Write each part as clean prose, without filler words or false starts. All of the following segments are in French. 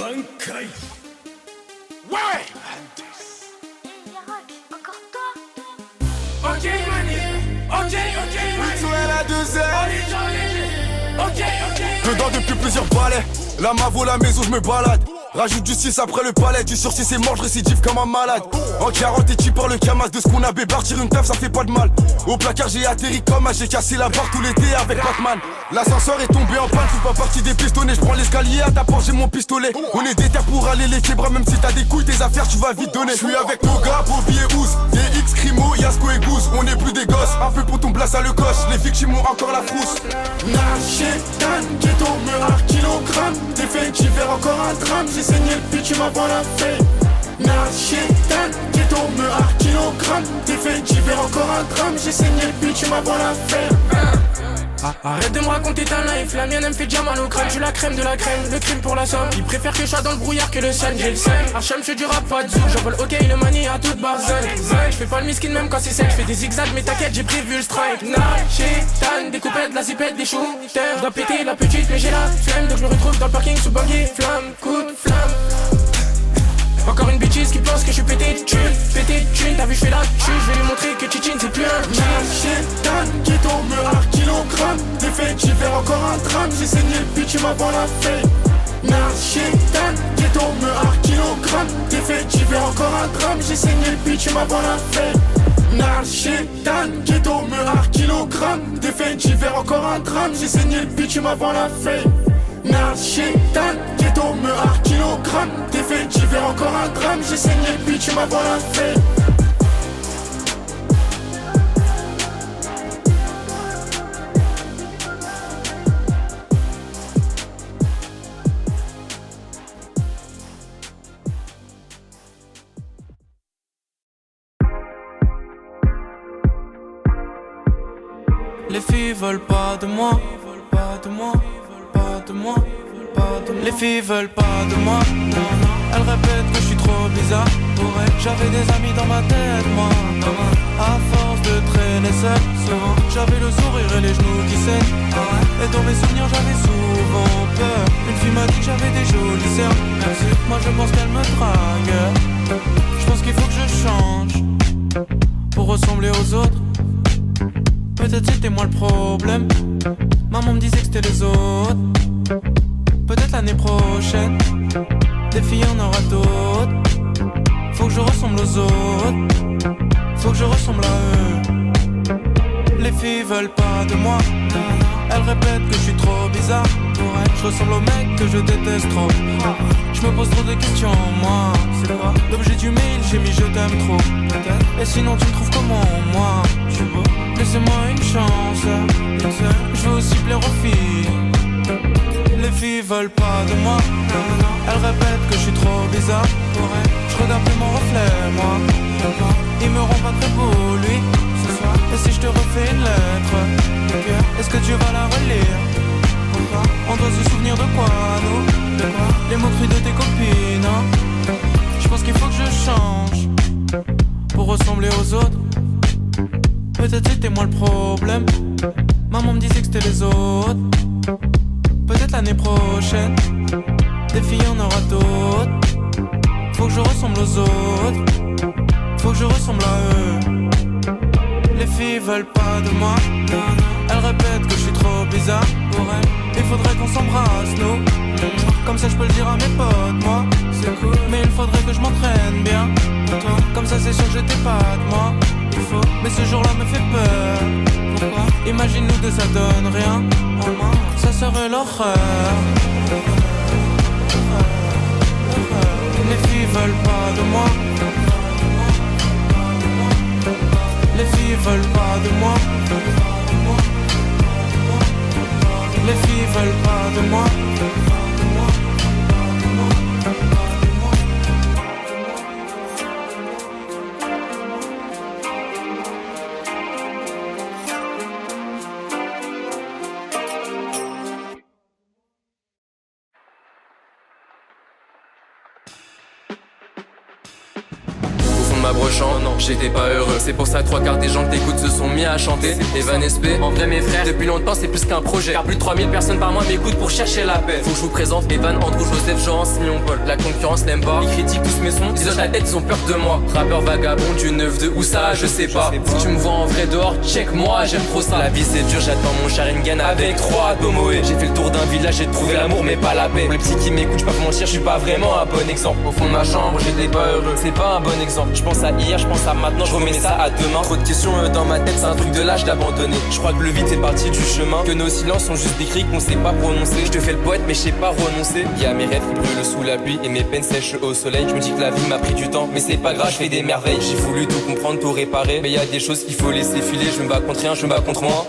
Bankai. Ouais. Yarac, encore toi? Ok mani, ok mani. Tout est la deuxième. Ok. Dedans depuis plusieurs balais. La mavo, la maison, je me balade. Rajoute du 6 après le palais. Du sursis, c'est mort, je récidive comme un malade. En 40 et tu par le camas de ce qu'on a bébard. Tire une teuf, ça fait pas de mal. Au placard, j'ai atterri comme un. J'ai cassé la barre tout l'été avec Batman. L'ascenseur est tombé en panne, fais pas partie des pistonnets. Je prends l'escalier, à ta porte, j'ai mon pistolet. On est déter pour aller les bras, même si t'as des couilles, tes affaires, tu vas vite donner. Je suis avec nos gars, Bobby et Ouz. DX, Crimo, Yasko et Goose. On est plus des gosses, un peu pour ton place à le coche. Les victimes ont encore la frousse. Nachétan, ghetto, meurard, kilogramme. T'es fait d'hiver, encore un drame. J'ai saigné le pitch, tu m'as la fée. Nachétan, ghetto, meurard, kilogramme. T'es fait d'hiver, encore un drame. J'ai saigné le pitch, tu m'as la fée. Arrête de me raconter ta life, la mienne elle me fait déjà mal au crâne. Je suis la crème de la crème, le crime pour la somme. Ils préfèrent que je sois dans le brouillard que le sun, j'ai le seum. Hacham, je fais du rap, pas de zou. J'envole ok, le mani à toute barzone. Je fais pas le miskin même quand c'est sec. Je fais des zigzags, mais t'inquiète, j'ai prévu le strike. Nachétan, des coupettes, de la zipette, des shooters. Je dois péter la petite, mais j'ai la flemme. Donc je me retrouve dans le parking sous buggy. Flamme, coup de flamme. Encore une bitches qui pense que je suis pété de thune, t'as vu je fais la tue, je vais lui montrer que Chichin c'est plus un Nachétan, ghetto, meurard, kilogramme. T'es fait d'hiver, encore un drame. J'ai saigné le pitch, tu m'as la fée. Nachétan, ghetto, meurard, kilogramme. T'es fait d'hiver, encore un drame. J'ai saigné le pitch, tu m'as la fée. Nachétan, ghetto, meurard, kilogramme. T'es fait d'hiver, encore un drame. J'ai saigné le pitch, tu m'as la fée. Nachétan, ghetto, meurard, kilogramme. T'es fait d'hiver, encore un drame. J'ai saigné le pitch, tu m'as la fée. Les filles veulent pas de moi, pas de moi, pas de moi, pas de moi. Les filles veulent pas de moi, non, non. Elles répètent que je suis trop bizarre pour elles. J'avais des amis dans ma tête, moi, à force de traîner seul, souvent j'avais le sourire et les genoux qui saignent. Et dans mes souvenirs j'avais souvent peur. Une fille m'a dit que j'avais des jolis cernes. Moi je pense qu'elle me drague. Je pense qu'il faut que je change pour ressembler aux autres. Peut-être c'était moi le problème. Maman me disait que c'était les autres. Peut-être l'année prochaine des filles en aura d'autres. Faut que je ressemble aux autres. Faut que je ressemble à eux. Les filles veulent pas de moi. Elles répètent que je suis trop bizarre pour elles. Je ressemble au mec que je déteste trop. Je me pose trop de questions, moi. C'est quoi l'objet du mail? J'ai mis je t'aime trop. Et sinon tu me trouves comment, moi? Je suis beau. Laissez-moi une chance. Je veux aussi plaire aux filles. Les filles veulent pas de moi. Elles répètent que je suis trop bizarre pour elles. Je regarde plus mon reflet, moi. Il me rend pas très beau, lui, ce soir. Et si je te refais une lettre, est-ce que tu vas la relire? Pourquoi? On doit se souvenir de quoi, nous? De quoi? Les moqueries de tes copines, hein? Je pense qu'il faut que je change pour ressembler aux autres. Peut-être c'était moi le problème. Maman me disait que c'était les autres. Peut-être l'année prochaine des filles en aura d'autres. Faut que je ressemble aux autres. Faut que je ressemble à eux. Les filles veulent pas de moi. Elles répètent que je suis trop bizarre pour elles. Il faudrait qu'on s'embrasse, nous. Comme ça je peux le dire à mes potes, moi. C'est cool, mais il faudrait que je m'entraîne bien. Comme ça c'est sûr que je t'épate, moi. Il faut, mais ce jour-là me fait peur. Pourquoi? Imagine nous deux ça donne rien. Ça serait l'horreur. Les filles veulent pas de moi. Les filles veulent pas de moi. Les filles veulent pas de moi. m'approchant, non, j'étais pas heureux. C'est pour ça que 3/4 des gens que t'écoutes se sont mis à chanter. Evan SP, en vrai mes frères, depuis longtemps c'est plus qu'un projet. Car plus de 3000 personnes par mois m'écoutent pour chercher la paix. Faut que je vous présente Evan, Andrew, Joseph, Jean, Simon, Paul. La concurrence n'aime pas, ils critiquent tous mes sons. Ils hochent la tête, ils ont peur de moi. Rappeur vagabond du 9-2, où ça, je sais pas. Si tu me vois en vrai dehors, check moi, j'aime trop ça. La vie c'est dur, j'attends mon Sharingan avec 3 Domoé. J'ai fait le tour d'un village, j'ai trouvé l'amour mais pas la paix. Pour les petits qui m'écoutent, je peux pas mentir, je suis pas vraiment un bon exemple. Au fond de ma chambre, j'étais pas heureux, c'est pas un bon exemple. Je pense à hier, je pense à maintenant, je remets ça à demain. Trop de questions dans ma tête, c'est un truc de l'âge d'abandonner. Je crois que le vide fait partie du chemin, que nos silences sont juste des cris qu'on sait pas prononcer. Je te fais le poète mais je sais pas renoncer. Y'a mes rêves qui brûlent sous la pluie et mes peines sèchent au soleil. Je me dis que la vie m'a pris du temps, mais c'est pas grave, je fais des merveilles. J'ai voulu tout comprendre, tout réparer, mais y a des choses qu'il faut laisser filer. Je me bats contre rien, je me bats contre moi.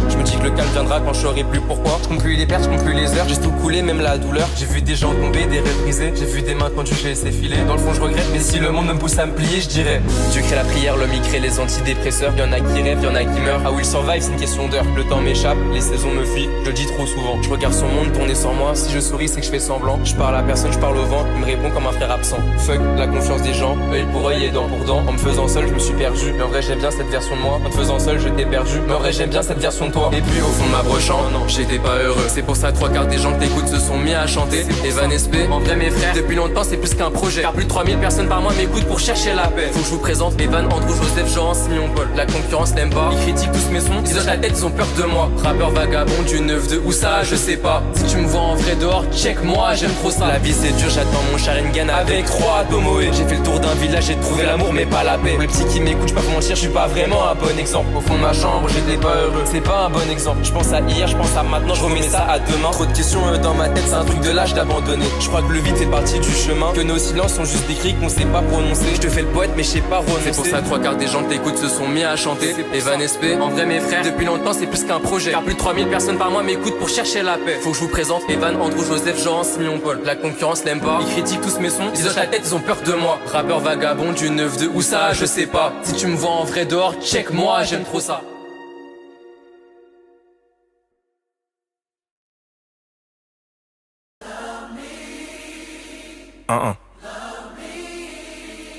Je me dis que le calme viendra quand je saurai plus pourquoi. Je compte plus les pertes, je compte plus les heures. J'ai tout coulé, même la douleur. J'ai vu des gens tomber, des rêves brisés. J'ai vu des mains tendues, j'ai laissé filer. Dans le fond je regrette, mais si le monde me pousse à me plier, je dirais Dieu crée la prière, l'homme il crée les antidépresseurs. Y'en a qui rêvent, y'en a qui meurent. Ah oui, survive, c'est une question d'heure. Le temps m'échappe, les saisons me fuient. Je le dis trop souvent. Je regarde son monde tourner sans moi. Si je souris, c'est que je fais semblant. Je parle à personne, je parle au vent. Il me répond comme un frère absent. Fuck la confiance des gens, œil pour œil et dent pour dent. En me faisant seul, je me suis perdu. Mais en vrai, j'aime bien cette version de moi. En te faisant seul, je t'ai perdu. Mais en vrai, j'aime bien cette version de toi. Et puis au fond de m'approchant, non, j'étais pas heureux. C'est pour ça 3/4 des gens que t'écoutes se sont mis à chanter. Evan SP, en vrai mes frères, depuis longtemps c'est plus qu'un projet. Car plus de 3000 personnes par mois m'écoutent pour chercher la paix. Faut que je vous présente Evan, Andrew, Joseph, Jean, Simon, Paul. La concurrence n'aime pas, ils critiquent tous mes sons. Ils hochent la tête, ils ont peur de moi. Rappeur vagabond du 9-2, où ça, je sais pas. Si tu me vois en vrai dehors, check moi, j'aime trop ça. La vie c'est dur, j'attends mon Sharingan avec 3 Domoé. J'ai fait le tour d'un village, j'ai trouvé l'amour mais pas la paix. Pour les petits qui m'écoutent, je peux pas mentir, je suis pas vraiment un bon exemple. Au fond de ma chambre, j'étais pas heureux, c'est pas un bon exemple. Je pense à hier, je pense à maintenant, je remets ça à demain. Trop de questions dans ma tête, c'est un truc de l'âge d'abandonner. Je crois que le vide fait partie du chemin, que nos silences sont juste des cris qu'on sait pas prononcer. Je te fais le poète mais je sais pas renoncer. C'est pour ça que 3/4 des gens que t'écoutes se sont mis à chanter. Evan SP, en vrai mes frères, depuis longtemps c'est plus qu'un projet. Car plus de 3000 personnes par mois m'écoutent pour chercher la paix. Faut que je vous présente Evan, Andrew, Joseph, Jean, Simon, Paul. La concurrence n'aime pas, ils critiquent tous mes sons. Ils hochent la tête, ils ont peur de moi. Rappeur vagabond du 9-2, où ça, je sais pas. Si tu me vois en vrai dehors, check moi, j'aime trop ça.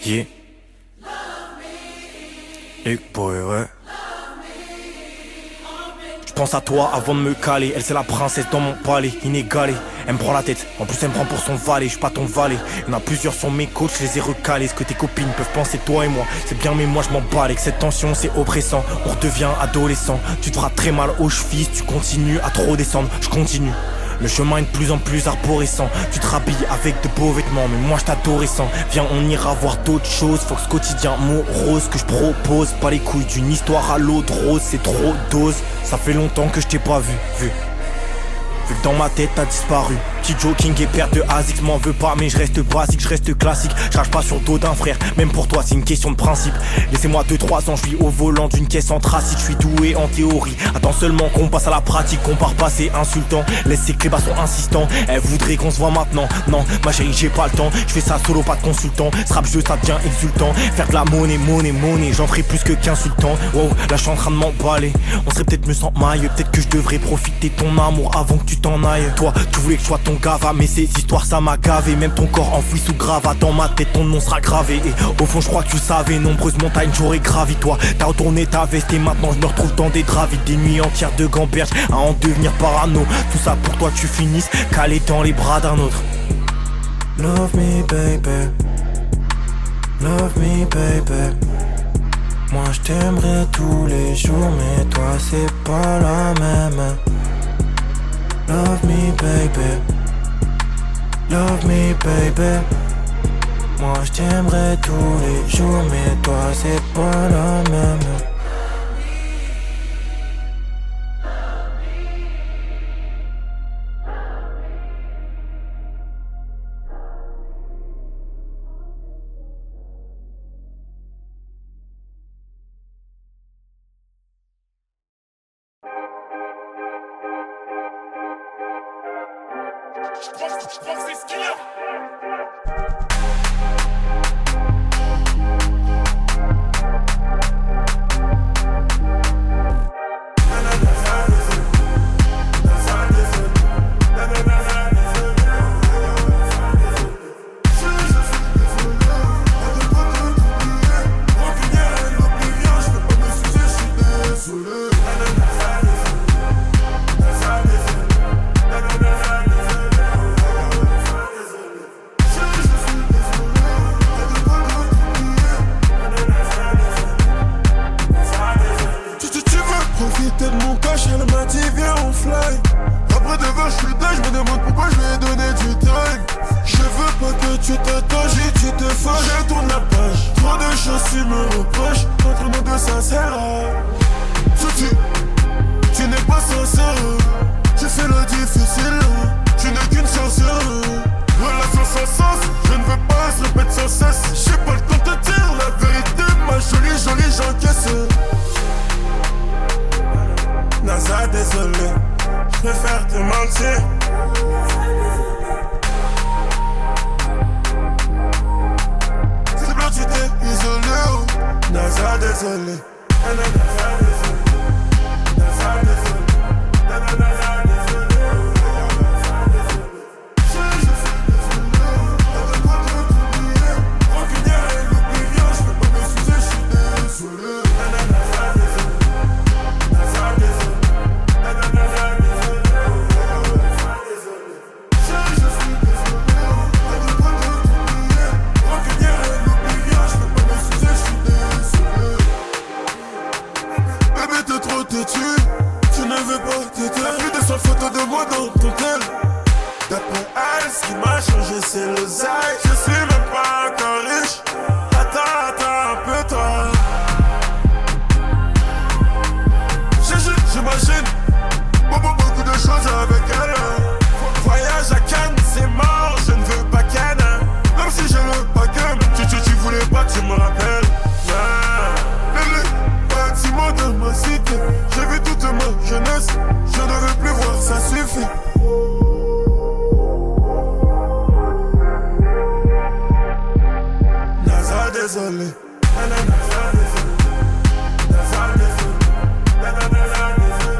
Yeah. Luke Boy, ouais. Je pense à toi avant de me caler. Elle c'est la princesse dans mon palais, inégalée. Elle me prend la tête, en plus elle me prend pour son valet. Je suis pas ton valet, y'en a plusieurs sur mes coachs, je les ai recalés. Ce que tes copines peuvent penser toi et moi, c'est bien mais moi je m'en bats. Avec cette tension c'est oppressant, on redevient adolescent. Tu te feras très mal aux chevilles si tu continues à trop descendre. Je continue. Le chemin est de plus en plus arborescent. Tu te rhabilles avec de beaux vêtements, mais moi je t'adorais sans. Viens on ira voir d'autres choses. Faut que ce quotidien morose que je propose, pas les couilles d'une histoire à l'autre rose. C'est trop dose, ça fait longtemps que je t'ai pas vu. Vu que dans ma tête t'as disparu. Petit joking et perte de Azix, m'en veux pas mais je reste basique, je reste classique. Je crache pas sur le dos d'un frère, même pour toi c'est une question de principe. Laissez-moi 2-3 ans, je suis au volant d'une caisse anthracite. Je suis doué en théorie, attends seulement qu'on passe à la pratique. Qu'on part pas c'est insultant, laisse ces clés sont insistants. Elle voudrait qu'on se voit maintenant, non ma chérie j'ai pas le temps. Je fais ça solo, pas de consultant, ce rap jeu ça devient exultant. Faire de la monnaie, j'en ferai plus que qu'insultant. Wow, là je suis en train de m'emballer. On serait peut-être mieux sans maille, peut-être que je devrais profiter de ton amour avant que tu t'en ailles. Toi, tu voulais que je sois ton gava, mais ces histoires ça m'a gavé. Même ton corps enfoui sous gravate, dans ma tête ton nom sera gravé. Et au fond je crois que tu savais, nombreuses montagnes j'aurais gravi. Toi, t'as retourné ta veste et maintenant je me retrouve dans des draps vides. Des nuits entières de gamberge à en devenir parano. Tout ça pour toi tu finisses calé dans les bras d'un autre. Love me baby, love me baby. Moi je t'aimerais tous les jours, mais toi c'est pas la même. Love me baby, love me baby. Moi je t'aimerais tous les jours, mais toi c'est pas la même. Je crois que c'est ce qu'il y a. désolé. Naza désolé. Naza désolé. Naza désolé. Je suis désolé. Avec quoi de t'oublier. Rancunière et l'oublier. Je peux pas m'excuser, je suis désolé. Naza désolé. Naza désolé. Naza désolé. Je suis désolé. Avec quoi de t'oublier. Rancunière et l'oublier. Je peux pas m'excuser, je suis désolé. Bébé t'es trop têtu, tu ne veux pas t'aider. T'as plus de 100 photos de moi dans ton tel. D'après elle, ce qui m'a changé c'est le zaï. Je suis même pas encore riche. Attends un peu toi. J'imagine beaucoup de choses avec elle. Voyage à Cannes, c'est mort, je ne veux pas Cannes. Même si je le baguette, tu voulais pas que tu me rappelles. Bâtiment de ma cité, j'ai vu toute ma jeunesse. Je ne veux plus voir, ça suffit. Naza désolé. Naza désolé. Naza désolé. Naza désolé.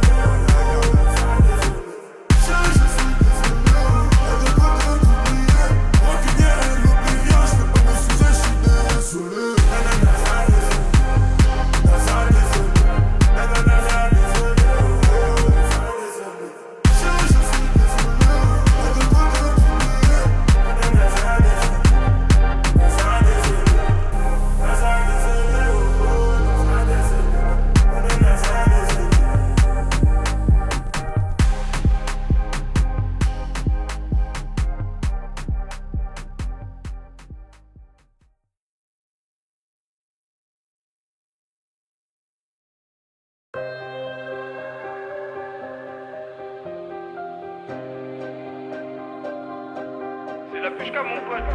Je suis désolé. Avec quoi de t'oublier. Rancunière et l'oublier. Je peux pas m'excuser, je suis désolé. Naza désolé. Naza désolé. Naza désolé. Je suis désolé. Avec quoi de t'oublier. Naza désolé. Naza désolé. Naza désolé. C'est la puce qu'à mon pote.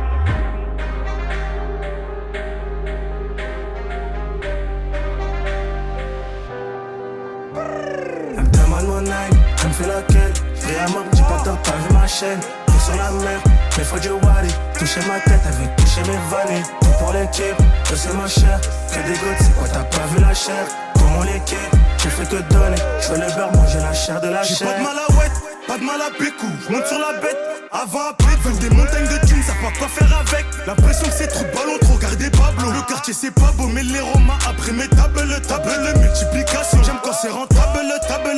Elle me demande mon name, elle me fait laquelle. J'ai à mort, dis pas que t'as pas vu ma chaîne. T'es sur la mer, mais faut du wally. Toucher ma tête avec toucher mes vannées. Tout pour l'équipe, que c'est ma chère. Que des gouttes, c'est quoi t'as pas vu la chair. Pour mon l'équipe, j'ai fait que donner. J'fais le beurre, manger la chair de la chair. J'ai pas de mal à ouette, pas de mal à pécou. J'monte sur la bête, avant à pète. Veulent des montagnes de thunes, savent pas quoi faire avec. L'impression que c'est trop de ballon, trop garder Pablo. Le quartier c'est pas beau, mais les Romains après mes tables, multiplication. J'aime quand c'est rentable, table.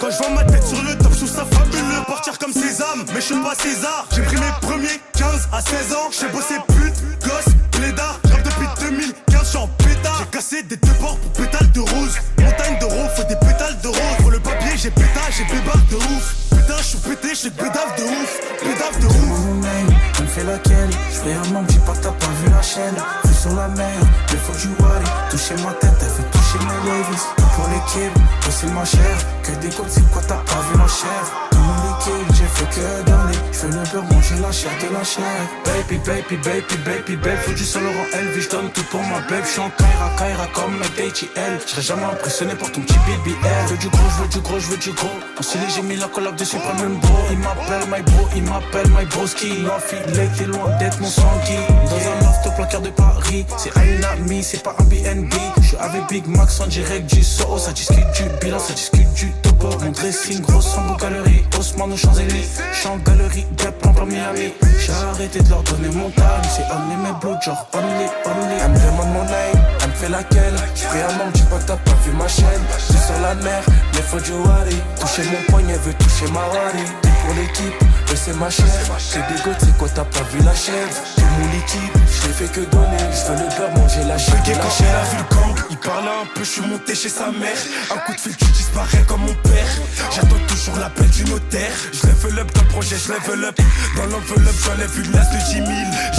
Quand je vois ma tête sur le top, je trouve ça fabuleux. Partir comme Sésame, mais je suis pas César. J'ai pris mes premiers 15 à 16 ans. J'ai bossé pute, gosse, blédard. J'rappe depuis 2015, j'suis en pétard. J'ai cassé des deux bords pour pétales de rose. Montagne de rose, faut des pétales de rose. Pour le papier, j'ai pétard, j'ai bébarre de ouf. Putain, j'suis pété, j'suis bédave de ouf. Bédave de ouf. Mon name, elle me fait laquelle. J'fais un membre, dis pas que t'as pas vu la chaîne. Vu sur la mer, mais faut du wally. Toucher ma tête, elle fait toucher mes Levi's. Tout pour l'équipe, que c'est ma chère. Que des côtes, c'est quoi t'as pas vu la chair. Tout mon liquide, j'ai fait que donner. J'fais le beurre, manger la chair de la chair. Baby, faut du Saint Laurent Elvis. J'donne tout pour ma babe. J'suis en Kaira comme ma DHL. J'serais jamais impressionné pour ton petit BBL. J'veux du gros. En stylé, j'ai mis la collab dessus, pas le même bro. Il m'appelle my broski. L'enfilé, t'es loin d'être mon sanguin. Dans un loft au placard de Paris. C'est à une amie, c'est pas un BNB. J'suis avec Big Max en direct du Soho. Ça discute du bilan, ça discute du topo. Mon dressing, grosse en beau galerie. Haussmann aux Champs-Élysées. J'suis en galerie, Gap en plein Miami. J'ai arrêté de leur donner mon time. C'est only mes blood, genre only. Elle me demande mon name, elle me fait laquelle. J'prie un membre, dis pas que t'as pas vu ma chaîne. J'suis sur la mer, mais faut du wari. Toucher mon poignet, veut toucher ma wari. Tout pour l'équipe, et c'est ma chair. C'est des gouttes, c'est quoi t'as pas vu la chair. Tout mon liquide, j'l'ai fait que donner. J'veux le beurre, manger la chair de la Quand chair. elle a vu le gang, il parlait un peu, j'suis monté chez sa mère. Un coup de fil, tu disparais comme mon père. J'attends toujours l'appel du notaire. J'level up dans le projet, j'level up. Dans l'enveloppe, j'enlève une lasse de 10 000.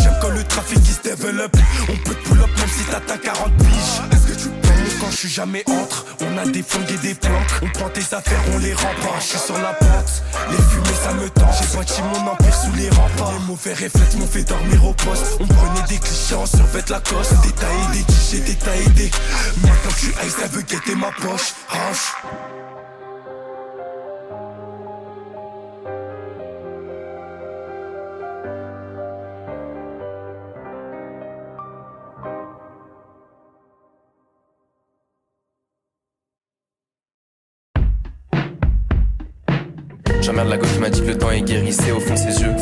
J'aime quand le trafic il se développe. On peut te pull up même si t'atteins 40 piges. Est-ce que tu penses quand je suis jamais entre? On a des flingues et des planques. On prend tes affaires, on les rempart. Je suis sur la pente, les fumées ça me tente. J'ai bâti mon empire sous les remparts. Les mauvais réflexes m'ont fait dormir au poste. On prenait des clichés en survêt Lacoste. Détaillé des clichés, détaillé des. Maintenant que je suis ice, elle veut guetter ma poche. Range. J'emmerde la go qui m'a dit que le temps est guérissé. Au fond de ses yeux,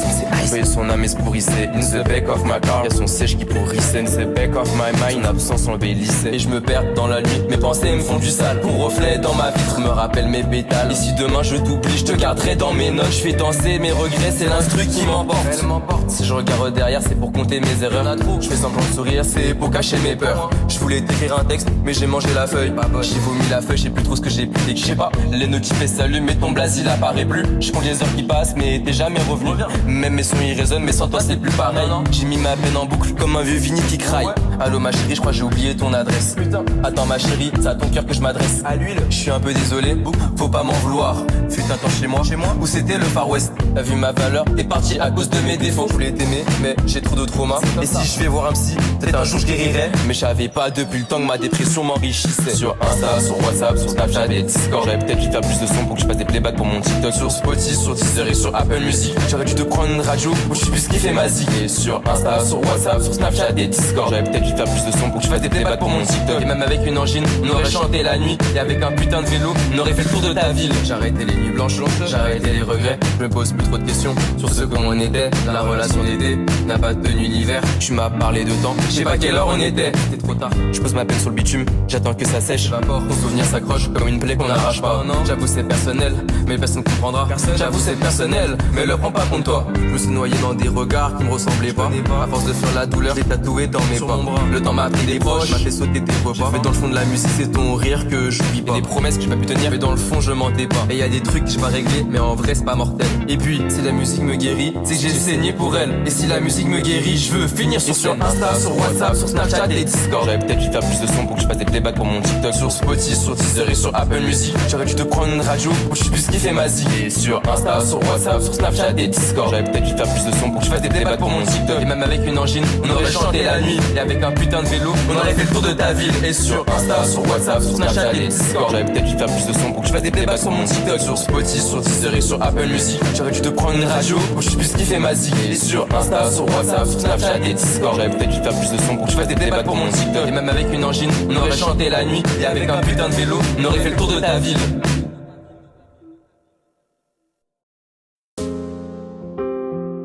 voyez son âme et se pourrissait. In the back of my car, y'a son siège qui pourrissait. In the back of my mind, son absence l'embellissait. Et je me perds dans la nuit, mes pensées me font du sale. Pour reflet dans ma vitre, me rappelle mes pétales. Et si demain je t'oublie, je te garderai dans mes notes. Je fais danser mes regrets, c'est l'instru qui m'emporte. Si je regarde derrière, c'est pour compter mes erreurs. Je fais semblant de sourire, c'est pour cacher mes peurs. Je voulais t'écrire un texte, mais j'ai mangé la feuille. J'ai vomi la feuille, je sais plus trop ce que j'ai pu d'écrire. Je sais pas, les notifs s'allument, mais ton blaze il apparaît plus. Je compte les heures qui passent, mais t'es jamais revenu. Même mes sons ils résonnent, mais sans toi c'est plus pareil. J'ai mis ma peine en boucle comme un vieux vinyle qui craille. Allô ma chérie, je crois que j'ai oublié ton adresse. Attends ma chérie, c'est à ton cœur que je m'adresse. À l'huile, je suis un peu désolé, faut pas m'en vouloir. Fut un temps chez moi, où c'était le Far West. T'as vu ma valeur, t'es parti à cause de mes défauts. Je voulais t'aimer, mais j'ai trop de traumas. Et si je vais voir un psy, peut-être un jour je guérirai. Mais je savais pas depuis le temps que ma dépression m'enrichissait. Sur Insta, sur WhatsApp, sur Snapchat et Discord. J'aurais peut-être dû faire plus de son pour que je fasse des playbacks pour mon TikTok. Sur Spotify, sur Deezer et sur Apple Music. J'aurais dû te prendre une radio où je suis plus kiffé ma zik. Et sur Insta, sur WhatsApp, sur Snapchat et Discord. J'aurais peut-être dû faire plus de son pour que je fasse des playbacks pour mon TikTok. Et même avec une angine, on aurait chanté la nuit. Et avec un putain de vélo, on aurait fait le tour de ta ville. J'ai arrêté les nuits blanches, j'ai arrêté les regrets. Je me pose plus trop de questions sur ce qu'on en était. La relation d'été n'a pas tenu l'hiver. Tu m'as parlé de temps, je sais pas quelle heure on était. C'était trop tard, je pose ma peine sur le bitume. J'attends que ça sèche, ton souvenir s'accroche comme une plaie qu'on n'arrache pas. J'avoue c'est personnel, mais personne comprendra. J'avoue c'est personnel, mais le prends pas contre toi. Je me suis noyé dans des regards qui me ressemblaient pas. À force de faire la douleur, j'ai tatoué dans mes pas. Le temps m'a pris des proches, m'a fait sauter des repas. Mais dans le fond de la musique c'est ton rire que je vis pas. Et des promesses que j'ai pas pu tenir, mais dans le fond je mentais pas. Et y a des trucs que j'ai pas réglés, mais en vrai c'est pas mortel. Et puis si la musique me guérit, c'est que j'ai saigné pour elle. Et si la musique me guérit, je veux finir sur Insta, sur WhatsApp, sur Snapchat et Discord. J'aurais peut-être dû faire plus de son pour que je fasse des playbacks pour mon TikTok. Sur Spotify, sur Deezer et sur Apple Music. J'aurais dû te prendre une radio où je suis plus kiffé ma zik. Et sur Insta, sur WhatsApp, sur Snapchat et Discord. J'aurais peut-être dû faire plus de son pour que je fasse des playbacks pour mon TikTok. Et même avec une angine, on aurait chanté la nuit. Et avec un putain de vélo, on aurait fait le tour de ta ville. Et sur Insta, sur WhatsApp, sur Snapchat et Discord. J'aurais peut-être dû faire plus de son pour que je fasse des playbacks sur mon TikTok. Sur Spotify, sur Deezer et sur Apple Music. J'aurais dû te prendre une radio où je suis plus kiffé ma zik. Et sur Insta, sur WhatsApp, sur Snapchat et Discord. J'aurais peut-être dû faire plus de son pour que je fasse des playbacks pour mon TikTok. Et même avec une angine, on aurait chanté la nuit. Et avec un putain de vélo, on aurait fait le tour de ta ville.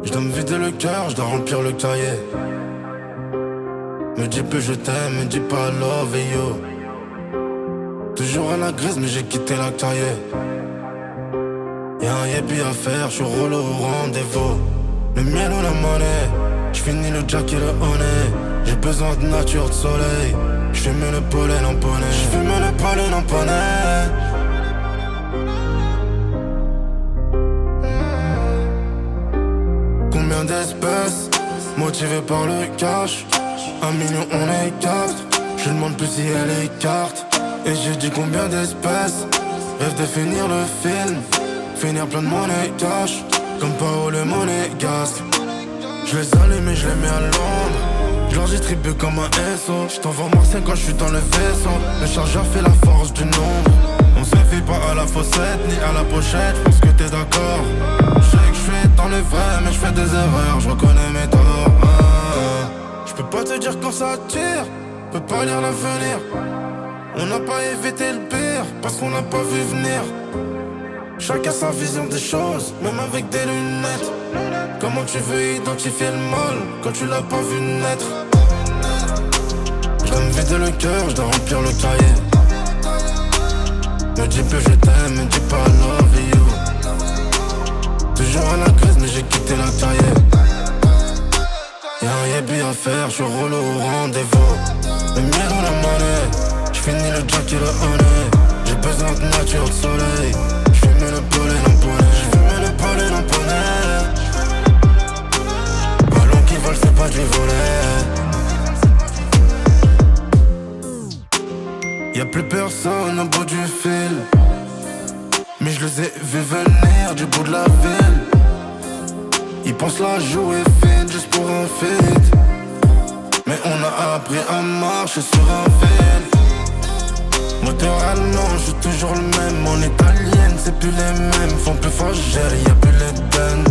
Je dois me vider le cœur, je dois remplir le cahier. Me dis plus je t'aime, me dis pas love et yo. Toujours à la grise mais j'ai quitté la cahier. Y'a un yépi à faire, je suis relou au rendez-vous. Le miel ou la monnaie, j'finis le jack et le honey. J'ai besoin de nature, de soleil. J'fume le pollen en poney. J'fume le pollen en poney. Combien d'espèces motivées par le cash? 1 million on est 4. Je demande plus si elle écarte. Et j'ai dit combien d'espèces rêve de finir le film. Finir plein de monnaie cash. Comme Paolo Monégasque. Je les allume et je les mets à l'ombre. Je leur distribue comme un SO. Je t'envoie Marseille quand je suis dans le vaisseau. Le chargeur fait la force du nombre. On se fie pas à la fossette ni à la pochette. Je pense que t'es d'accord. Je sais que je suis dans le vrai mais je fais des erreurs. Je reconnais mes torts. Je peux pas te dire quand ça tire. Je peux pas lire l'avenir. On n'a pas évité le pire parce qu'on n'a pas vu venir. Chacun sa vision des choses, même avec des lunettes. Comment tu veux identifier le mal quand tu l'as pas vu naître? Je dois me vider le cœur, je dois remplir le cahier. Me dis plus je t'aime, me dis pas love you. Toujours à la crise mais j'ai quitté la cahier. Y'a un yébi à faire, je suis relou au rendez-vous. Le miel ou la monnaie, j'finis le jack et le honey. J'ai besoin de nature, de soleil. J'fume le pollen en poney. J'fume le pollen en poney. Ballon qui vole, c'est pas du volet. Y'a plus personne au bout du fil. Mais je les ai vus venir du bout de la ville. Ils pensent la jouer fine juste pour un feat. Mais on a appris à marcher sur un fil. Moteur allemand, je suis toujours le même. En italienne, c'est plus les mêmes. Font plus fragile, y'a plus les bennes.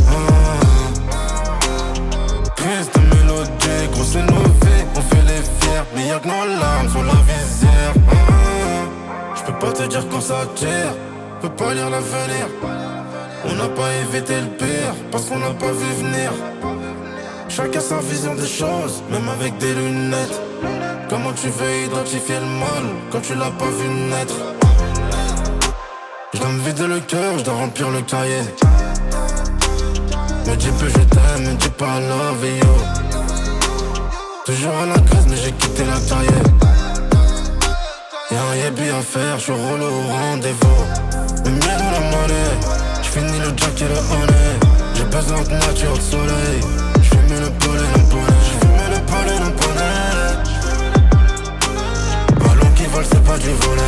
Triste mélodie, grosse innovée. On fait les fiers, mais y'a que nos larmes sur la visière. Je peux pas te dire quand ça tire. Peux pas lire l'avenir. On n'a pas évité le pire, parce qu'on n'a pas vu venir. Chacun sa vision des choses, même avec des lunettes. Comment tu veux identifier le mal quand tu l'as pas vu naître? Je dois me vider le cœur, je dois remplir le cahier. Me dis plus je t'aime, me dis pas love et yo. Toujours à la case mais j'ai quitté la carrière. Y'a un yébi à faire, j'suis roulé au rendez-vous. Le miel dans la monnaie, j'finis le jack et le honey. J'ai besoin de nature, de soleil. J'fume le pollen en bonnet, j'fume le pollen en bonnet. Ballon qui vole c'est pas du volet.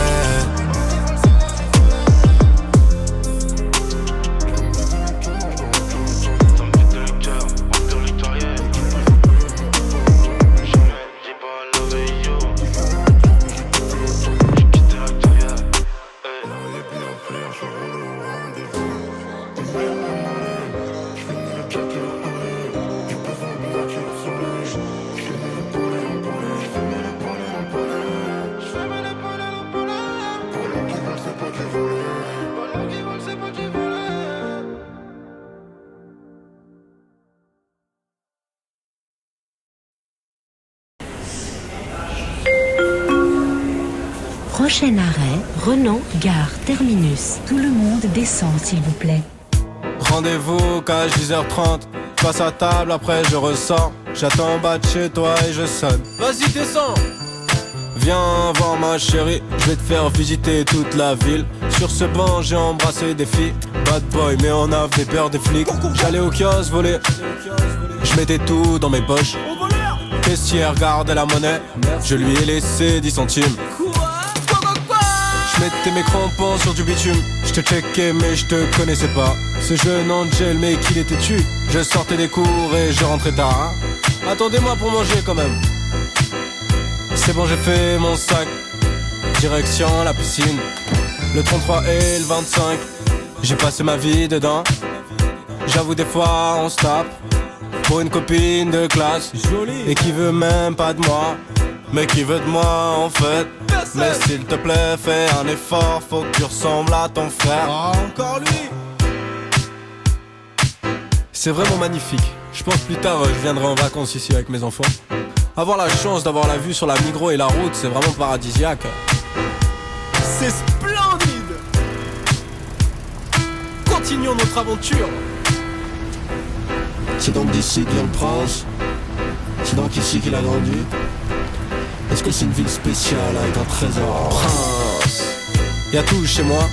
Prochain arrêt, Renan, gare, terminus. Tout le monde descend s'il vous plaît. Rendez-vous qu'à 10h30. Passe à table, après je ressors. J'attends en bas de chez toi et je sonne. Vas-y, descends. Viens voir ma chérie, je vais te faire visiter toute la ville. Sur ce banc j'ai embrassé des filles. Bad boy mais on avait peur des flics. J'allais au kiosque voler, je mettais tout dans mes poches. Caissière gardait la monnaie, je lui ai laissé 10 centimes. Je mettais mes crampons sur du bitume. Je te checkais mais je te connaissais pas. Ce jeune Angel mais qu'il était tu. Je sortais des cours et je rentrais tard. Attendez-moi pour manger quand même. C'est bon j'ai fait mon sac. Direction la piscine. Le 33 et le 25. J'ai passé ma vie dedans. J'avoue des fois on se tape. Pour une copine de classe. Et qui veut même pas de moi. Mais qui veut de moi en fait. Mais s'il te plaît fais un effort. Faut que tu ressembles à ton frère. Encore lui. C'est vraiment magnifique. Je pense plus tard je viendrai en vacances ici avec mes enfants. Avoir la chance d'avoir la vue sur la Migros et la route, c'est vraiment paradisiaque. C'est splendide. Continuons notre aventure. C'est donc d'ici qu'il vient le prince. C'est donc ici qu'il a grandi. Est-ce que c'est une ville spéciale avec un trésor? Prince. Y'a tout chez moi.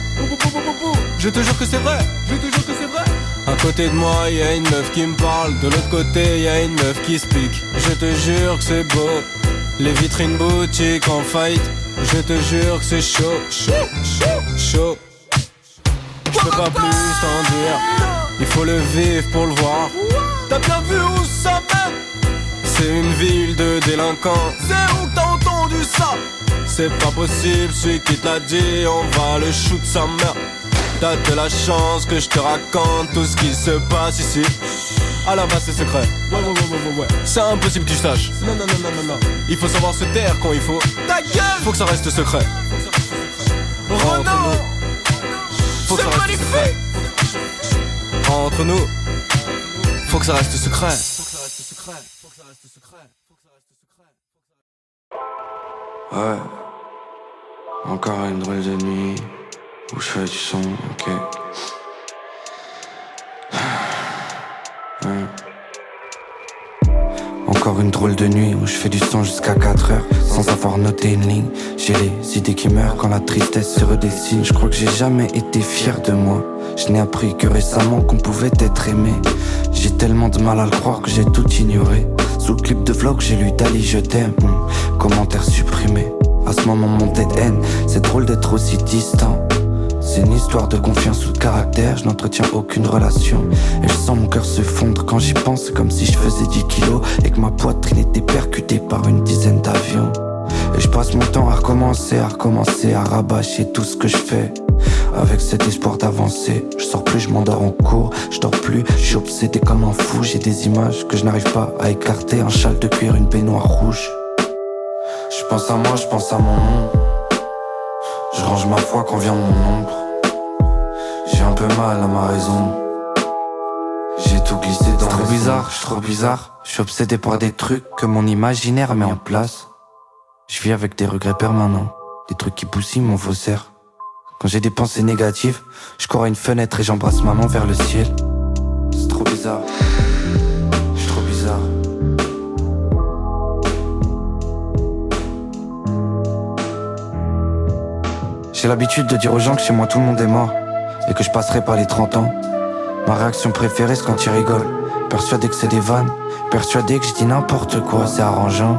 Je te jure que c'est vrai. Je te jure que c'est vrai. À côté de moi y'a une meuf qui me parle. De l'autre côté y'a une meuf qui se pique. Je te jure que c'est beau. Les vitrines boutiques en faillite. Je te jure que c'est chaud. Chaud, chaud, chaud. Je peux pas plus t'en dire. Il faut le vivre pour le voir. T'as bien vu où ça mène? C'est une ville de délinquants. C'est où que t'as entendu ça? C'est pas possible, celui qui t'a dit on va le shoot sa mère. T'as de la chance que je te raconte tout ce qui se passe ici. À la base c'est secret. Ouais. C'est impossible que tu saches. Non. Il faut savoir se taire quand il faut. Ta gueule! Faut que ça reste secret. Renan! C'est magnifique! Entre nous, faut que ça reste secret. Ouais, encore une drôle de nuit où je fais du son, ok. Encore une drôle de nuit où je fais du son jusqu'à 4 heures sans avoir noté une ligne. J'ai les idées qui meurent quand la tristesse se redessine. Je crois que j'ai jamais été fier de moi. Je n'ai appris que récemment qu'on pouvait être aimé. J'ai tellement de mal à le croire que j'ai tout ignoré. Sous le clip de vlog j'ai lu Dali je t'aime. Commentaire supprimé. À ce moment mon dead end. C'est drôle d'être aussi distant. C'est une histoire de confiance ou de caractère. Je n'entretiens aucune relation. Et je sens mon cœur se fondre quand j'y pense. C'est comme si je faisais 10 kilos et que ma poitrine était percutée par une dizaine d'avions. Et je passe mon temps à recommencer, à rabâcher tout ce que je fais. Avec cet espoir d'avancer. Je sors plus, je m'endors en cours. Je dors plus, je suis obsédé comme un fou. J'ai des images que je n'arrive pas à écarter. Un châle de cuir, une baignoire rouge. Je pense à moi, je pense à mon nom. Je range ma foi quand vient mon ombre. J'ai un peu mal à ma raison. J'ai tout glissé dans trop bizarre, j'suis trop bizarre. J'suis obsédé par des trucs que mon imaginaire met en place. Je vis avec des regrets permanents, des trucs qui poussent mon faussaire. Quand j'ai des pensées négatives, je cours à une fenêtre et j'embrasse ma main vers le ciel. C'est trop bizarre. Je suis trop bizarre. J'ai l'habitude de dire aux gens que chez moi tout le monde est mort et que je passerai par les 30 ans. Ma réaction préférée c'est quand ils rigolent, persuadé que c'est des vannes, persuadé que je dis n'importe quoi, c'est arrangeant.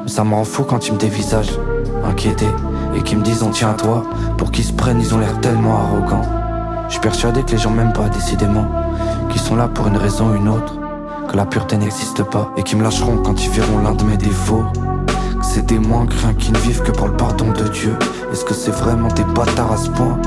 Mais ça me rend fou quand ils me dévisagent, inquiétés, et qu'ils me disent on tient à toi. Pour qu'ils se prennent, ils ont l'air tellement arrogants. Je suis persuadé que les gens m'aiment pas décidément, qu'ils sont là pour une raison ou une autre, que la pureté n'existe pas, et qu'ils me lâcheront quand ils verront l'un de mes défauts. Que c'est des moins craints qui ne vivent que pour le pardon de Dieu. Est-ce que c'est vraiment des bâtards à ce point?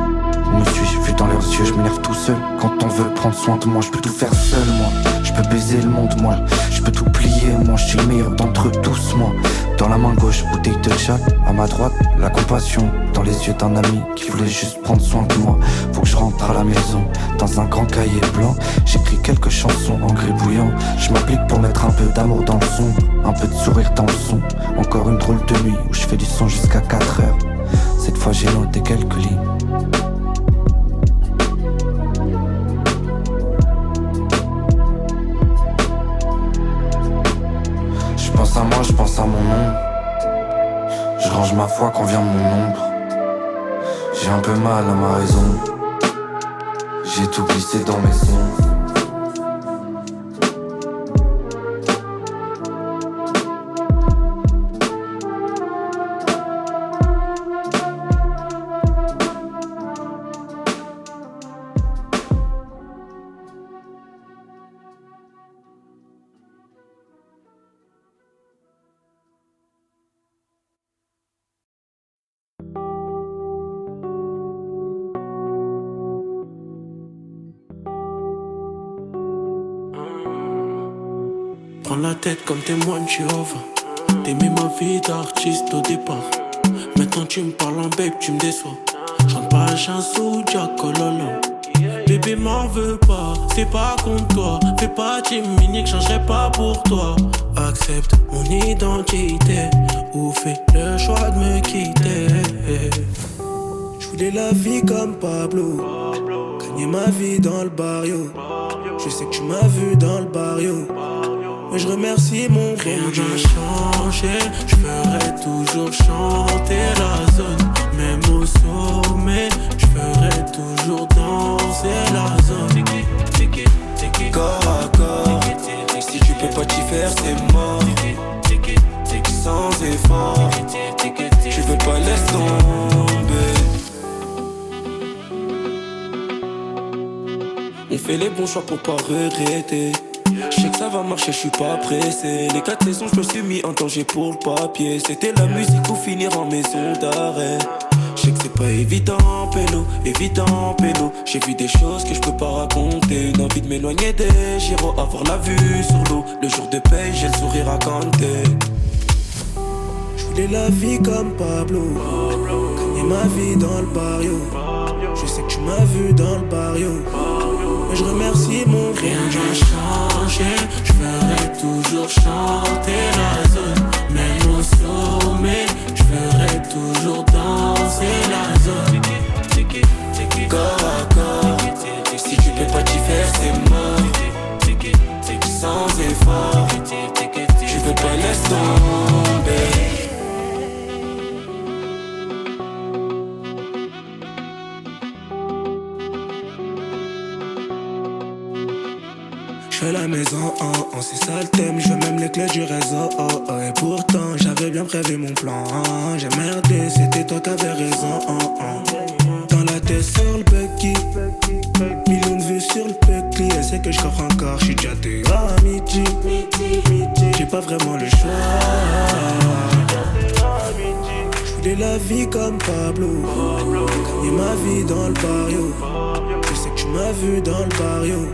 Me suis-je vu dans leurs yeux, je m'énerve tout seul. Quand on veut prendre soin de moi, je peux tout faire seul moi. Je peux baiser le monde moi, je peux tout plier moi. Je suis le meilleur d'entre eux tous moi. Dans la main gauche, bouteille de Jack. À ma droite, la compassion. Dans les yeux d'un ami qui voulait juste prendre soin de moi. Faut que je rentre à la maison, dans un grand cahier blanc. J'écris quelques chansons en gribouillant. Je m'applique pour mettre un peu d'amour dans le son, un peu de sourire dans le son. Encore une drôle de nuit où je fais du son jusqu'à 4 heures. Cette fois j'ai noté quelques lignes. Je pense à moi, je pense à mon nom. Je range ma foi quand vient mon ombre. J'ai un peu mal à ma raison. J'ai tout glissé dans mes sons. Prends la tête comme témoin de Jéhovah. T'aimais ma vie d'artiste au départ. Maintenant tu me parles en babe, tu me déçois. Chante pas un chanson, Jack Cololo. Bébé m'en veux pas, c'est pas contre toi. Fais pas timide, je changerai pas pour toi. Accepte mon identité ou fais le choix de me quitter. Je voulais la vie comme Pablo, gagner ma vie dans le barrio. Je sais que tu m'as vu dans le barrio, mais je remercie mon rien n'a changé, je ferai toujours chanter la zone. Même au sommet, je ferai toujours danser la zone. Corps à corps, si tu peux pas t'y faire c'est mort. Sans effort, tu veux pas laisse tomber. On fait les bons choix pour pas regretter. Je sais que ça va marcher, je suis pas pressé. Les 4 saisons, je me suis mis en danger pour le papier. C'était la musique ou finir en maison d'arrêt. Je sais que c'est pas évident, pélo, évident, pélo. J'ai vu des choses que je peux pas raconter. Une envie de m'éloigner des gyros, avoir la vue sur l'eau. Le jour de paye, j'ai le sourire à canter. Je voulais la vie comme Pablo, gagner ma vie dans le barrio. Je sais que tu m'as vu dans le barrio, mais je remercie mon rien n'a changé, je ferai toujours chanter la zone. Même au sommet, je ferai toujours danser la zone. Corps à corps, si tu peux pas t'y faire c'est mort. Sans effort, tu veux pas laisse tomber. Je fais la maison, c'est ça le thème, je veux même les clés du réseau, et pourtant j'avais bien prévu mon plan, j'ai merdé, c'était toi qui avais raison, Dans la tête sur le Becky, millions de vues sur le Becky, elle sait que je coffre encore, j'suis déjà dehors à midi, j'ai pas vraiment le choix. J'voulais la vie comme Pablo, gagner ma vie dans le barrio. Je sais que tu m'as vu dans le barrio,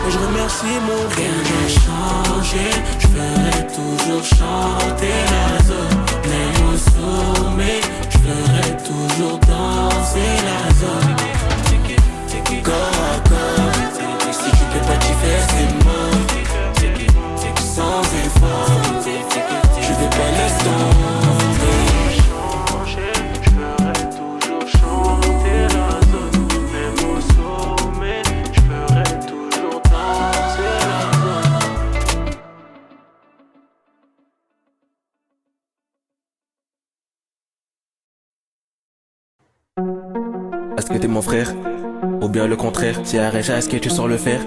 mais je remercie mon rien n'a changé, je ferai toujours chanter la zone. Même au sommet, je ferai toujours danser la zone. pas laisse tomber. Je ferai toujours chanter la zone. Même au sommet, je ferai toujours danser la zone. Est-ce que t'es mon frère? Ou bien le contraire, si Areja, est-ce que tu sors le fer?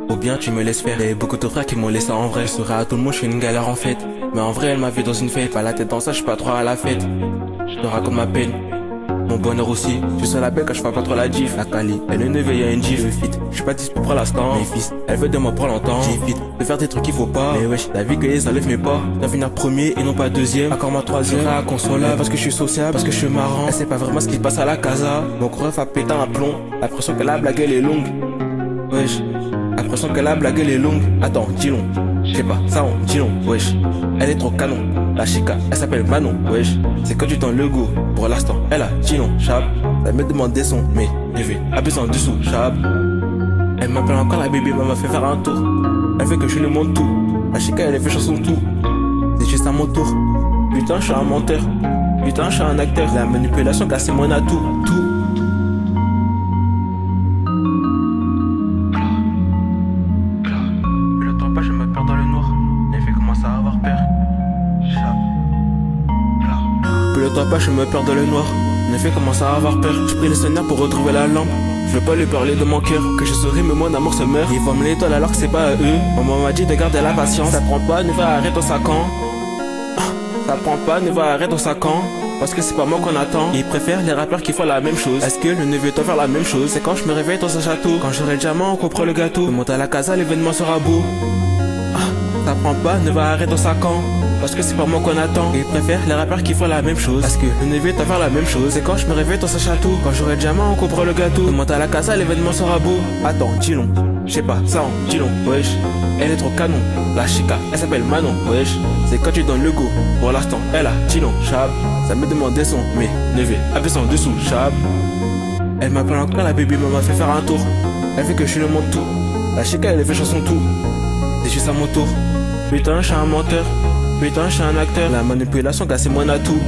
Ou bien tu me laisses faire. Il y a beaucoup de frères qui m'ont laissé en vrai. Je serai à tout le monde, je suis une galère en fait. Mais en vrai elle m'a vu dans une fête. Pas la tête dans ça, je suis pas trop à la fête. Je te raconte ma peine, mon bonheur aussi. Je suis sur la belle quand je fais pas trop la gif. La Cali, elle est neuve et y'a une gif. Je fit, je suis pas dispo pour l'instant. Mes fils, elle veut de moi pour longtemps. J'évite de faire des trucs qu'il faut pas. Mais wesh, la vie que ça lève mes pas. Dois finir premier et non pas deuxième. Encore ma troisième, à consolable. Parce que je suis sociable, parce que je suis marrant. Elle sait pas vraiment ce qui se passe à la casa. Mon ref a pété un plomb. L'impression que la blague elle est longue. Wesh, l'impression que la blague elle est longue. Attends, dis long. Je sais pas, ça on dit long, wesh. Elle est trop canon. La chica, elle s'appelle Manon, wesh. C'est que du temps le goût. Pour l'instant, elle a dit non, chab. Elle me demande des sons, mais je vais a besoin de sous, chab. Elle m'appelle encore la bébé, m'a fait faire un tour. Elle veut que je lui montre tout. La chica, elle fait chanson tout. C'est juste à mon tour. Putain, je suis un menteur. Putain, je suis un acteur. La manipulation casse mon atout, tout. Je me perds dans le noir, les filles commencent à avoir peur. Plus le temps passe, je me perds dans le noir, les filles commencent à avoir peur. Je prie le Seigneur pour retrouver la lampe. Je veux pas lui parler de mon cœur, que je souris mais mon amour se meurt. Ils vont me l'étoile alors que c'est pas à eux. Maman m'a dit de garder la patience. Ça prend pas, ne va arrêter ton sacan. Ça prend pas, ne va arrêter ton sacan. Parce que c'est pas moi qu'on attend. Ils préfèrent les rappeurs qui font la même chose. Est-ce que le neveu doit faire la même chose? C'est quand je me réveille dans un château. Quand j'aurai le diamant, on comprend le gâteau. Je monte à la casa, l'événement sera beau. Ça prend pas, ne va arrêter ton sacan. Parce que c'est pas moi qu'on attend. Ils préfèrent les rappeurs qui font la même chose. Parce que le neveu doit faire la même chose. C'est quand je me réveille dans un château. Quand j'aurai le diamant, on comprend le gâteau. Je monte à la casa, l'événement sera beau. Attends, dis long. Je sais pas, ça en dis long, wesh. Elle est trop canon. La chica, elle s'appelle Manon, wesh. C'est quand tu donnes le go. Pour l'instant, elle a dit non, chab. Ça me demande des sons, mais neveu a besoin de sous, chab. Elle m'appelle encore la bébé, m'a fait faire un tour. Elle fait que je lui montre tout. La chica, elle fait chanson tout. C'est juste à mon tour. Putain, je suis un menteur. Putain, je suis un acteur. La manipulation casse mon atout.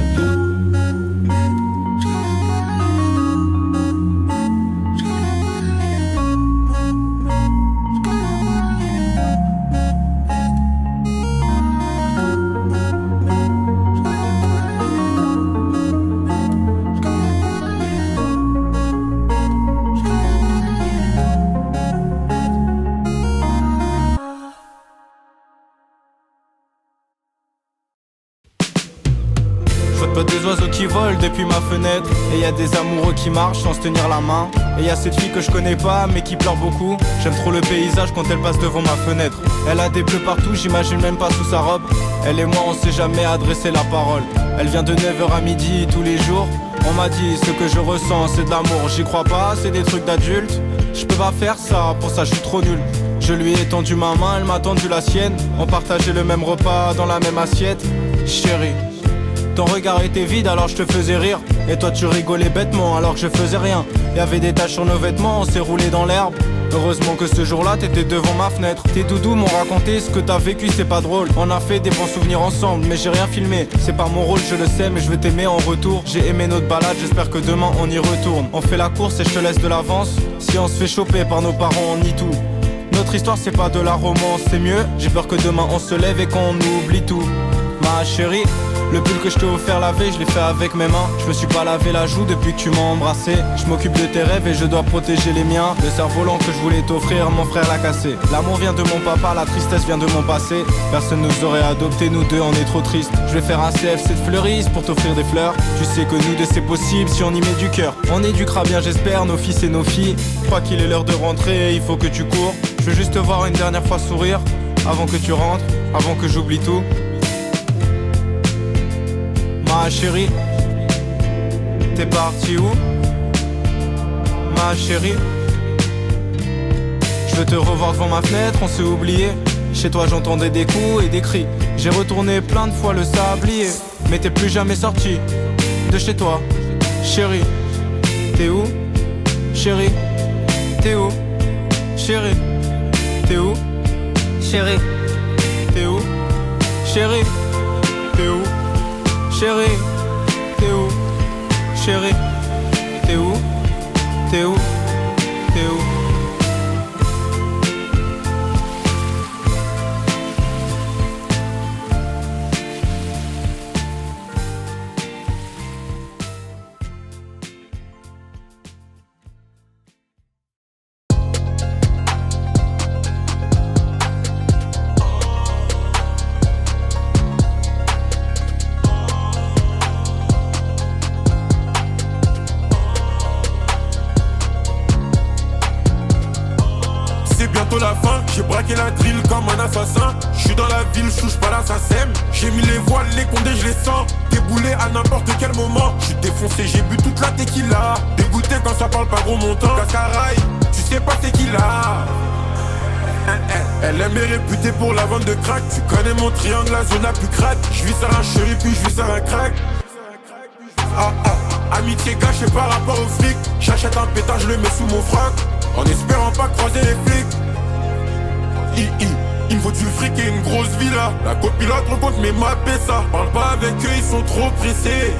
Des oiseaux qui volent depuis ma fenêtre. Et y a des amoureux qui marchent sans se tenir la main. Et y a cette fille que je connais pas mais qui pleure beaucoup. J'aime trop le paysage quand elle passe devant ma fenêtre. Elle a des bleus partout, j'imagine même pas sous sa robe. Elle et moi on s'est jamais adressé la parole. Elle vient de 9h à midi tous les jours. On m'a dit ce que je ressens c'est de l'amour. J'y crois pas, c'est des trucs d'adultes. Je peux pas faire ça, pour ça je suis trop nul. Je lui ai tendu ma main, elle m'a tendu la sienne. On partageait le même repas dans la même assiette. Chérie, ton regard était vide alors je te faisais rire. Et toi tu rigolais bêtement alors que je faisais rien. Y'avait des taches sur nos vêtements, on s'est roulé dans l'herbe. Heureusement que ce jour-là t'étais devant ma fenêtre. Tes doudous m'ont raconté ce que t'as vécu, c'est pas drôle. On a fait des bons souvenirs ensemble mais j'ai rien filmé. C'est pas mon rôle, je le sais mais je veux t'aimer en retour. J'ai aimé notre balade, j'espère que demain on y retourne. On fait la course et je te laisse de l'avance. Si on se fait choper par nos parents on nie tout. Notre histoire c'est pas de la romance, c'est mieux. J'ai peur que demain on se lève et qu'on oublie tout. Ma chérie, le pull que je t'ai offert la veille, je l'ai fait avec mes mains. Je me suis pas lavé la joue depuis que tu m'as embrassé. Je m'occupe de tes rêves et je dois protéger les miens. Le cerf-volant que je voulais t'offrir, mon frère l'a cassé. L'amour vient de mon papa, la tristesse vient de mon passé. Personne nous aurait adopté, nous deux on est trop tristes. Je vais faire un CFC de fleuriste pour t'offrir des fleurs. Tu sais que nous deux c'est possible si on y met du cœur. On éduquera bien j'espère nos fils et nos filles. Crois qu'il est l'heure de rentrer, il faut que tu cours. Je veux juste te voir une dernière fois sourire. Avant que tu rentres, avant que j'oublie tout. Ma chérie, t'es parti où? Ma chérie, je veux te revoir devant ma fenêtre, on s'est oublié. Chez toi j'entendais des coups et des cris. J'ai retourné plein de fois le sablier. Mais t'es plus jamais sorti de chez toi. Chérie, t'es où? Chérie, t'es où? Chérie, t'es où? Chérie, t'es où? Chérie, t'es où? Chérie, t'es où? Chérie, t'es où? T'es où? T'es où? La fin, j'ai braqué la drill comme un assassin. J'suis dans la ville, j'touche pas l'assassin. J'ai mis les voiles, les condés, je les sens. Déboulé à n'importe quel moment. J'suis défoncé, j'ai bu toute la tequila. Dégoûté quand ça parle pas gros montant. Cascaraï, tu sais pas c'est qui là. Elle aime est réputée pour la vente de crack. Tu connais mon triangle, la zone la plus crack. J'vis sur un chéri puis j'vis sur un crack. Amitié gâchée par rapport au flic. J'achète un pétard, je le mets sous mon froc. En espérant pas croiser les flics. Il me faut du fric et une grosse villa. La copilote rencontre mes mappés ça. Parle pas avec eux, ils sont trop pressés.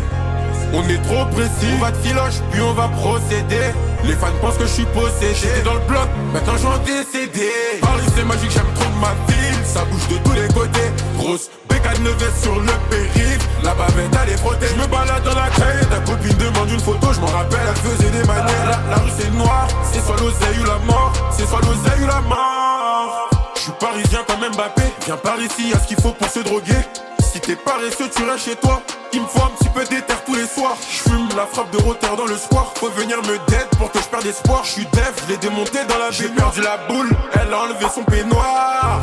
On est trop précis. On va de filoche, puis on va procéder. Les fans pensent que je suis possédé. J'étais dans le bloc, maintenant j'en décédé. Paris c'est magique, j'aime trop ma ville. Ça bouge de tous les côtés. Grosse bécane veste sur le périph'. La bavette elle est frottée. Je me balade dans la caille. Ta copine demande une photo, je m'en rappelle, elle faisait des manières. La rue c'est noir, c'est soit l'oseille ou la mort. C'est soit l'oseille ou la mort. Je suis parisien comme Mbappé. Viens par ici, y'a ce qu'il faut pour se droguer. Si t'es paresseux, tu restes chez toi. Il me faut un petit peu d'éther tous les soirs. J'fume la frappe de roteur dans le square. Faut venir me dead pour que je perde espoir. J'suis dev, je l'ai démonté dans la vie. J'ai perdu la boule, elle a enlevé son peignoir.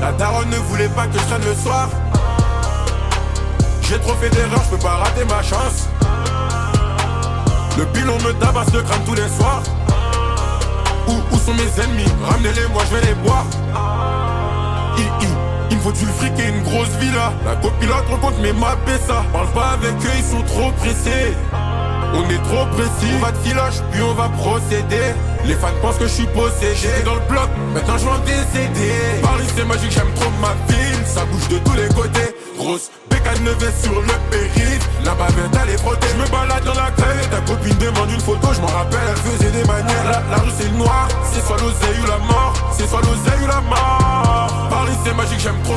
La daronne ne voulait pas que je traîne le soir. J'ai trop fait d'erreurs, je peux pas rater ma chance. Le pilon me tabasse le crâne tous les soirs. Où sont mes ennemis? Ramenez-les, moi je vais les boire. Il me faut du fric et une grosse villa. La copilote rencontre mes mappés ça. Parle pas avec eux, ils sont trop pressés. On est trop précis. On va de filoche, puis on va procéder. Les fans pensent que je suis possédé. J'étais dans le bloc, maintenant je vais en décéder. Paris c'est magique, j'aime trop ma ville. Ça bouge de tous les côtés. Grosse bécane veste sur le périph'. La bavette elle est frottée. Je me balade dans la caille. Ta copine demande une photo, je m'en rappelle, elle faisait des manières. La rue c'est noir, c'est soit l'oseille ou la mort. C'est soit l'oseille ou la mort. Paris c'est magique, j'aime trop